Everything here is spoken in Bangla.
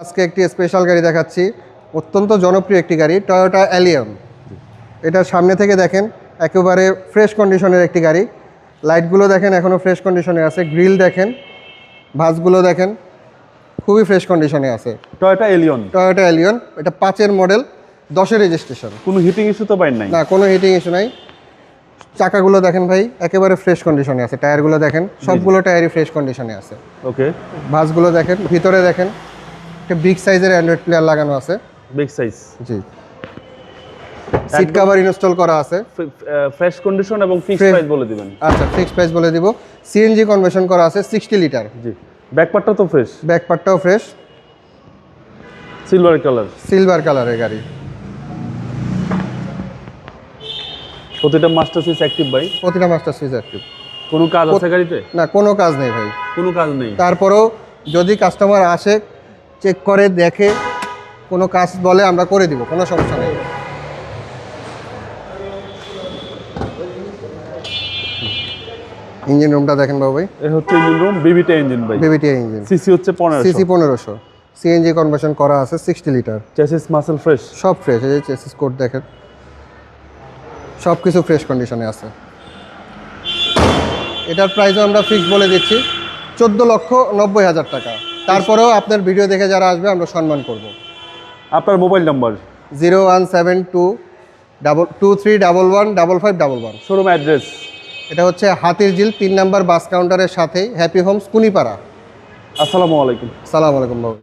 আজকে একটি স্পেশাল গাড়ি দেখাচ্ছি, অত্যন্ত জনপ্রিয় একটি গাড়ি, টয়োটা অ্যালিয়ন। এটা সামনে থেকে দেখেন একেবারে ফ্রেশ কন্ডিশনের একটি গাড়ি। লাইটগুলো দেখেন এখনও ফ্রেশ কন্ডিশনে আছে, গ্রিল দেখেন, ভাঁজগুলো দেখেন খুবই ফ্রেশ কন্ডিশনে আছে। টয়োটা এলিয়ন, টয়োটা অ্যালিয়ন, এটা 5-এর মডেল, 10-এর রেজিস্ট্রেশন। কোনো হিটিং ইস্যু তো পাই নাই? না, কোনো হিটিং ইস্যু নাই। চাকাগুলো দেখেন ভাই একেবারে ফ্রেশ কন্ডিশনে আছে, টায়ারগুলো দেখেন সবগুলো টায়ারই ফ্রেশ কন্ডিশনে আছে। ওকে, ভাঁজগুলো দেখেন, ভিতরে দেখেন একটা বিগ সাইজের অ্যান্ড্রয়েড প্লেয়ার লাগানো আছে। বিগ সাইজ, জি। সিট কভার ইনস্টল করা আছে, ফ্রেশ কন্ডিশন এবং ফিক্সড Fresh- প্রাইস বলে দিবেন। আচ্ছা ফিক্সড প্রাইস বলে দিব। সিএনজি কনভার্সন করা আছে 60 লিটার। জি, ব্যাকপার্টটা তো ফ্রেশ, ব্যাক পার্টটাও ফ্রেশ, সিলভার কালার, সিলভার কালারের গাড়ি। প্রতিটা মাস্টার সুইচ অ্যাক্টিভ ভাই। প্রতিটা মাস্টার সুইচ অ্যাক্টিভ। কোনো কাজ আছে গাড়িতে? না, কোনো কাজ নেই ভাই। কোনো কাজ নেই। তারপরেও যদি কাস্টমার আসে, চেক করে দেখে কোনো কাজ বলে আমরা করে দিব, কোনো সমস্যা নেই। ইঞ্জিন রুমটা দেখেন বাবু ভাই, এ হচ্ছে ইঞ্জিন রুম, বিবিটা ইঞ্জিন ভাই। বিবিটিআই ইঞ্জিন, সিসি হচ্ছে 1500, সিসি 1500, সিএনজি কনভার্সন করা আছে 60 লিটার। Chassis muscle fresh. সব ফ্রেশ, এই যে চেসিস কোড দেখেন সব কিছু ফ্রেশ কন্ডিশনে আছে। এটার প্রাইসও আমরা ফিক্স বলে দিচ্ছি 14,90,000 টাকা। তারপরেও আপনার ভিডিও দেখে যারা আসবে আমরা সম্মান করব। আপনার মোবাইল নাম্বার? 017223115511। Showroom address? এটা হচ্ছে হাতিরঝিল 3 নম্বর বাস কাউন্টারের সাথেই হ্যাপি হোমস কুনিপাড়া। আসসালামু আলাইকুম। সালাম আলাইকুম বাবু।